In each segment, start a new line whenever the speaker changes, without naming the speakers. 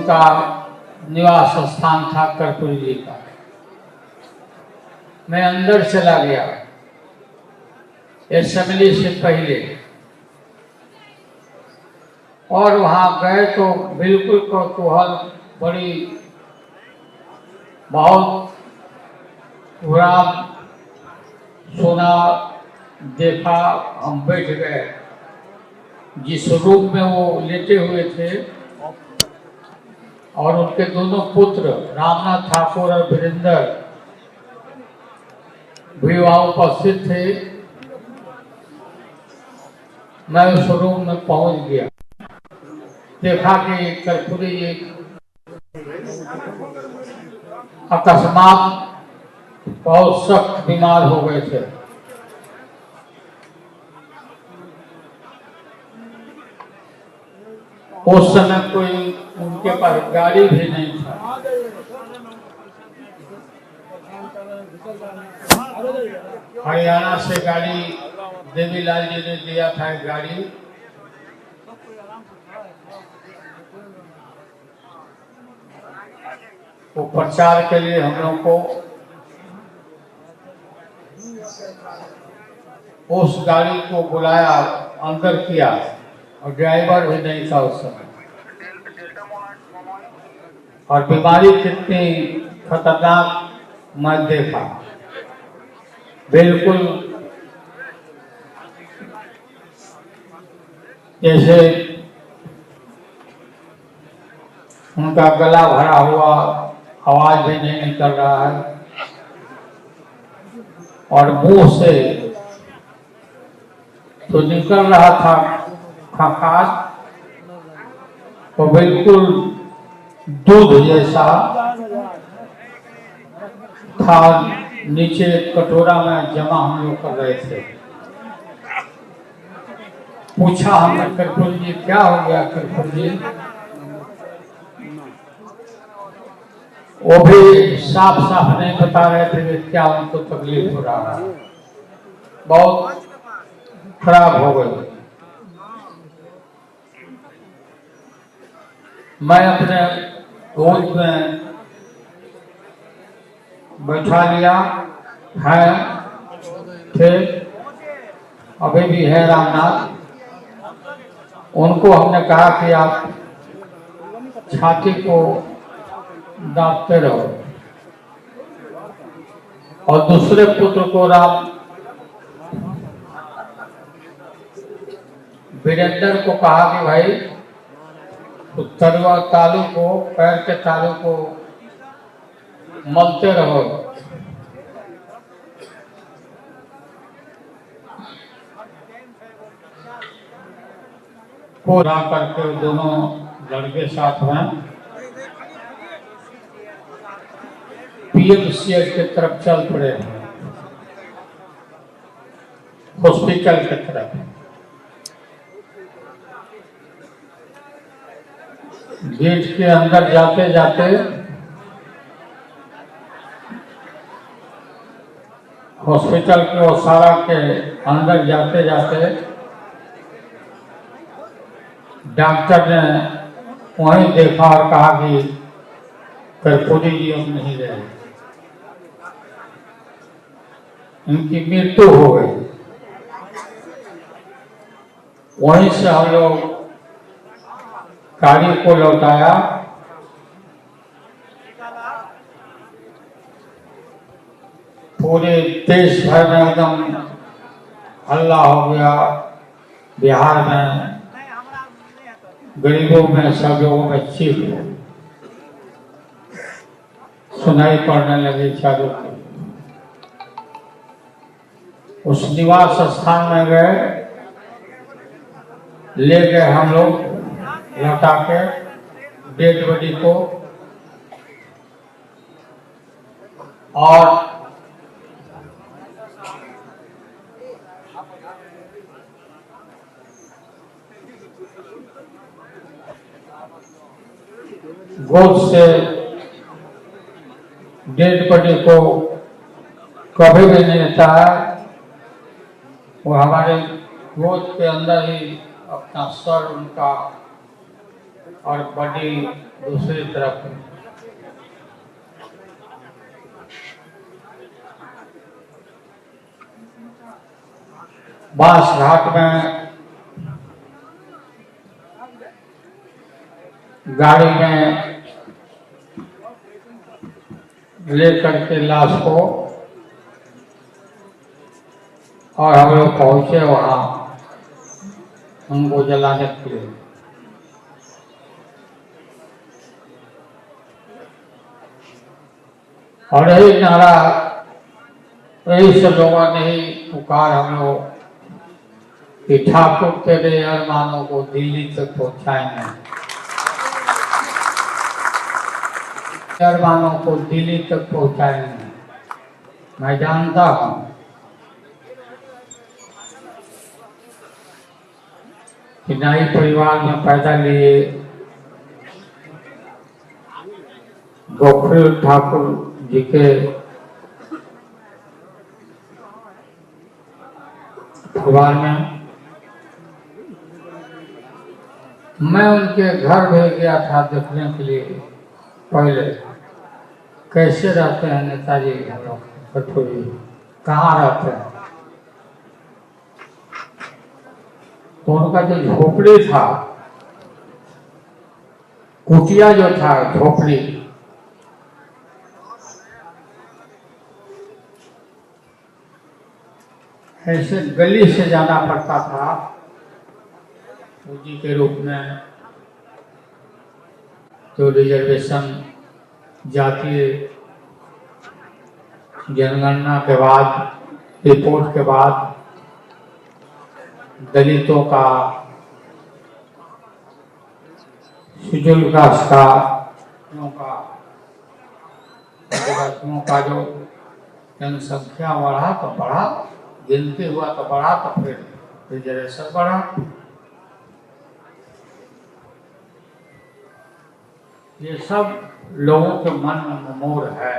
उनका निवास स्थान था कर्पूरी जी का। मैं अंदर चला गया असेंबली से पहले, और वहां गए तो बिल्कुल कौतूहल, बड़ी बहुत पूरा सुना, देखा। हम बैठ गए जिस रूम में वो लेटे हुए थे, और उनके दोनों पुत्र रामनाथ ठाकुर और वीरेंद्र भी वहां उपस्थित थे। मैं उस रूम में पहुंच गया, देखा कि कर्पूरी जी अकस्मात बहुत सख्त बीमार हो गए थे। उस समय कोई उनके पास गाड़ी भी नहीं था। हरियाणा से गाड़ी देवीलाल जी ने दिया था, एक गाड़ी। वो प्रचार के लिए हम लोग को उस गाड़ी को बुलाया, अंदर किया, और ड्राइवर भी नहीं था उस समय। और बीमारी कितनी खतरनाक मैं देखा, बिल्कुल जैसे उनका गला भरा हुआ, आवाज भी नहीं निकल रहा है, और मुंह से तो निकल रहा था खखास, तो बिल्कुल दूध जैसा था, नीचे कटोरा में जमा हम लोग कर रहे थे। पूछा हमने, कर्पूरी जी क्या हो गया कर्पूरी जी? वो भी साफ साफ नहीं बता रहे थे कि क्या उनको तकलीफ हो रहा है। बहुत खराब हो गई। मैं अपने गोद में बैठा लिया है, थे अभी भी है रामनाथ। उनको हमने कहा कि आप छाती को दाबते रहो, और दूसरे पुत्र को राम वीरेंद्र को कहा कि भाई तलवा तालू को, पैर के तालू को मलते रहो। पूरा करके दोनों लड़के साथ में पीएमसीएच की तरफ चल पड़े, हॉस्पिटल की तरफ। गेट के अंदर जाते जाते हॉस्पिटल के ओसारा के अंदर जाते जाते डॉक्टर ने वहीं देखा और कहा कि कर्पूरी जी अब नहीं रहे, इनकी मृत्यु हो गई। वहीं से हम लोग गाड़ी को लौटाया। पूरे देश भर में एकदम हल्ला हो गया, बिहार में गरीबों में, सब लोगों में चीख सुनाई पड़ने लगी चारों की। उस निवास स्थान में गए, ले गए हम लोग लौटा के डेड बॉडी को, और गोद से डेड बॉडी को कभी भी नहीं लेता है, वो हमारे गोद के अंदर ही अपना सर उनका और बड़ी दूसरी तरफ। बांस घाट में गाड़ी में लेकर के लाश को और हम लोग पहुंचे वहां उनको जलाने के लिए। और यही नारा, यही सब लोगों ने ही पुकार हम लोग कि ठाकुर तेरे अरमानों को दिल्ली तक पहुंचाएंगे, अरमानों को दिल्ली तक पहुंचाएंगे। मैं जानता हूं कि नाई परिवार में पैदा लिए गोखले ठाकुर जी के परिवार में मैं उनके घर भेज गया था देखने के लिए। पहले कैसे रहते हैं नेताजी हम लोग कठोरी, कहाँ रहते हैं। तो उनका जो झोपड़ी था, कुटिया जो था, झोपड़ी, ऐसे गली से जाना पड़ता था पूंजी के रूप में। तो रिजर्वेशन जातीय जनगणना के बाद, रिपोर्ट के बाद दलितों का, शेड्यूल कास्ट का, आदिवासियों का जो जनसंख्या बढ़ा तो बढ़ा, गिनती हुआ तो बढ़ा, तो फिर रिजर्वेशन बढ़ा। ये सब लोगों के मन में मोर है।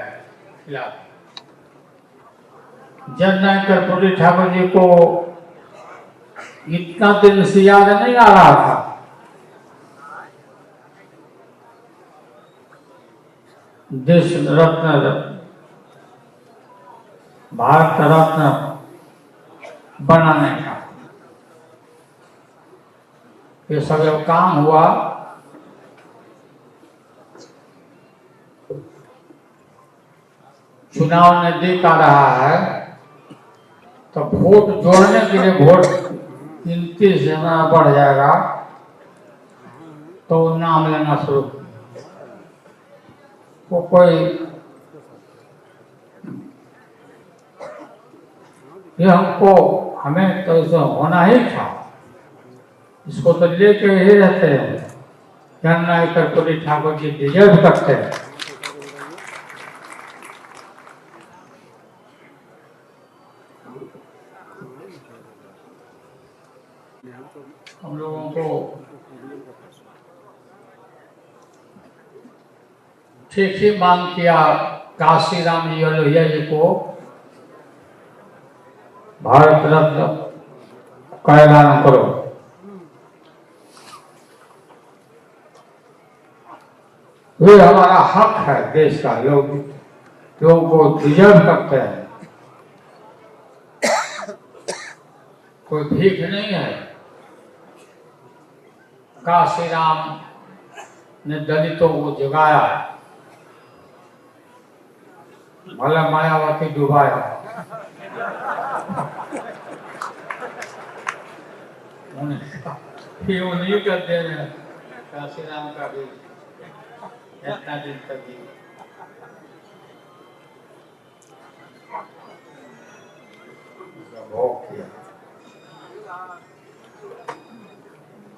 जननायक कर्पूरी ठाकुर जी को इतना दिन से याद नहीं आ रहा था। देश रत्न, भारत रत्न बनाने का ये सब जब काम हुआ चुनाव नजदीक आ रहा है, तो वोट जोड़ने के लिए वोट गिनती से बढ़ जाएगा, तो नाम लेना शुरू। वो कोई ये हमको, हमें तो इसे होना ही था, इसको तो लेके ही रहते हैं। जननायक कर्पूरी ठाकुर जी डिजर्व करते हैं। हम लोगों को ठीक ही मांग किया काशीराम जी और लोहिया जी को भारत रत्न का ऐलान करो। ये हमारा हक है, देश का लोगों को डिजर्व करते हैं। कोई भीख नहीं है। काशीराम ने दलितों को जगाया, भला मायावती डुबाया। उन्हीं का देन है काशीराम का भी इतना दिन तक ही।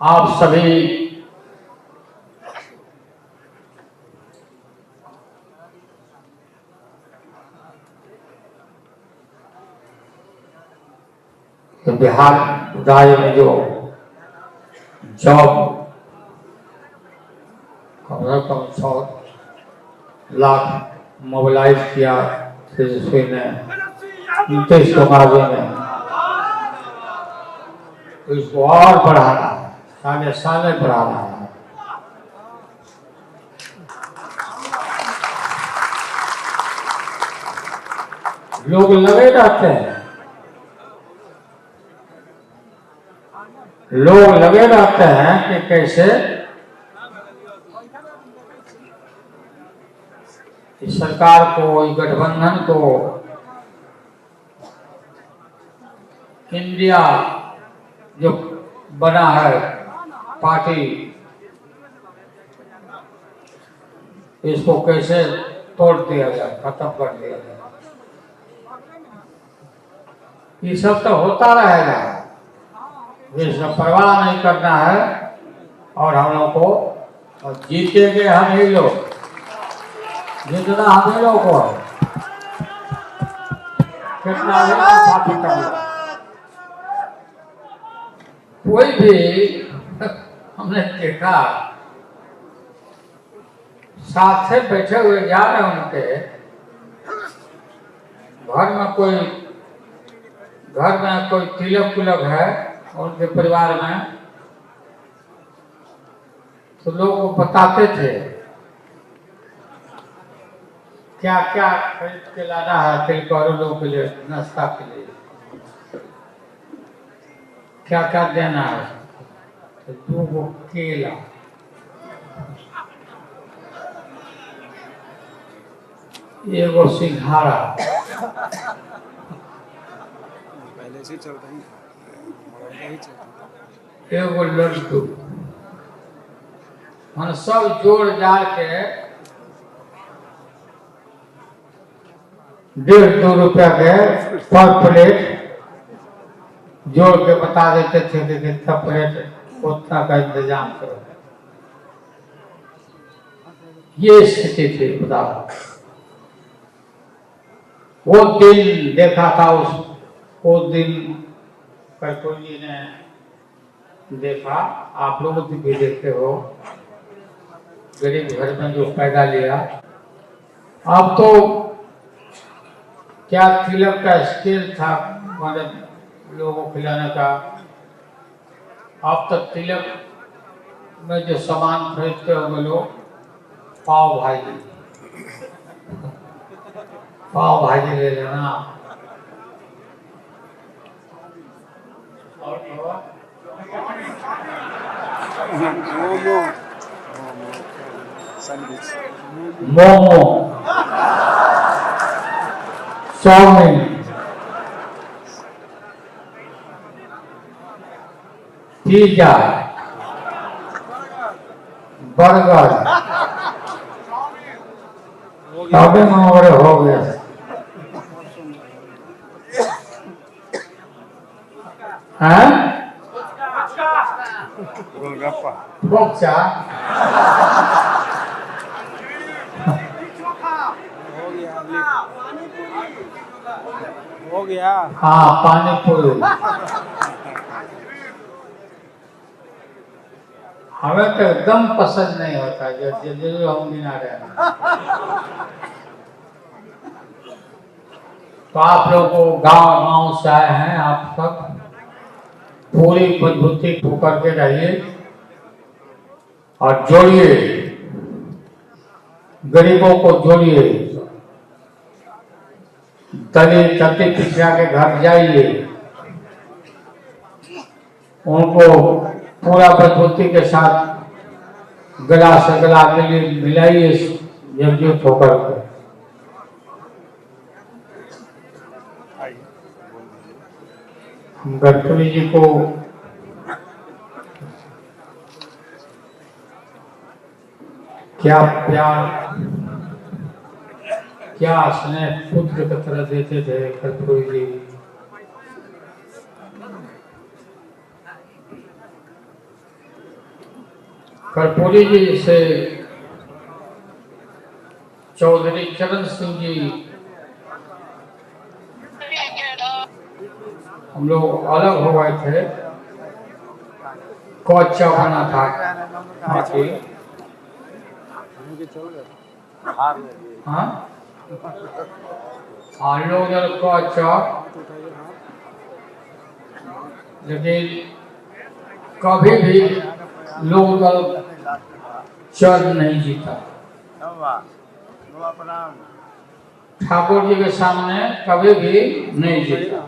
आप सभी तो बिहार राज्य में जो जॉब कम से कम 100 लाख मोबिलाइज किया तेजस्वी ने, नीतीश कुमार जी ने, इसको और बढ़ाना है, साले साले बढ़ाना है। लोग लगे रहते हैं, लोग लगे रहते हैं कि कैसे इस सरकार को, इस गठबंधन को, इंडिया जो बना है पार्टी, इसको कैसे तोड़ दिया जाए, खत्म कर दिया जाए। ये सब तो होता रहेगा, इसका परवाह नहीं करना है। और हम लोग को, और जीतेंगे हम ही लोग, जितना हम ही लोग को कितना कोई भी हमने देखा साथ से बैठे हुए जा रहे हैं, उनके घर में कोई तिलक कुलक है उनके परिवार में, तो लोग को बताते थे क्या क्या खरीद के लाना है तिलकोर लोगों के लिए, नाश्ता के लिए क्या क्या देना है। तो 2 केला, एगो सिंघाड़ा,
पहले से चलता ही
एगो लड्डू, मन सब जोड़ जाड़ के 1.5-2 रुपया के पर प्लेट जोड़ के बता देते थे कि कितना प्लेट उतना का इंतजाम करो। ये स्थिति थी, बताओ। वो दिन देखा था, उस दिन कर्पूरी जी ने देखा, आप लोग भी देखते हो, गरीब घर में जो पैदा लिया। अब तो क्या तिलक का स्केल था मतलब लोगों को खिलाने का, अब तक तिलक में जो सामान खरीदते होंगे लोग, पाव भाजी ले लेना, और momo, chowmein, pizza, burger, shopping वगैरह हो गया।
गोलगप्पा,
बोक्सा,
हो गया।
हाँ, पानी पूरी। हमें तो एकदम पसंद नहीं होता जो हम गिना रहे हैं। तो आप लोग को गांव से आए हैं, आप सब पूरी मजबूती को करके रहिए और जोड़िए, गरीबों को जोड़िए, दलित तबके पिछड़ा के घर जाइए, उनको पूरा मजबूती के साथ गला से गला के लिए मिलाइए, एकजुट होकर के। गडकरी जी को क्या प्यार, क्या स्नेह पुत्र की तरह देते थे गडकरी जी। कर्पूरी जी से चौधरी चरण सिंह जी हम लोग अलग हो गए थे, कच्चा बना था पार्टी। हाँ लोग कच्चा, लेकिन कभी भी लोग चढ़ नहीं जीता। ठाकुर जी के सामने कभी भी नहीं जीता।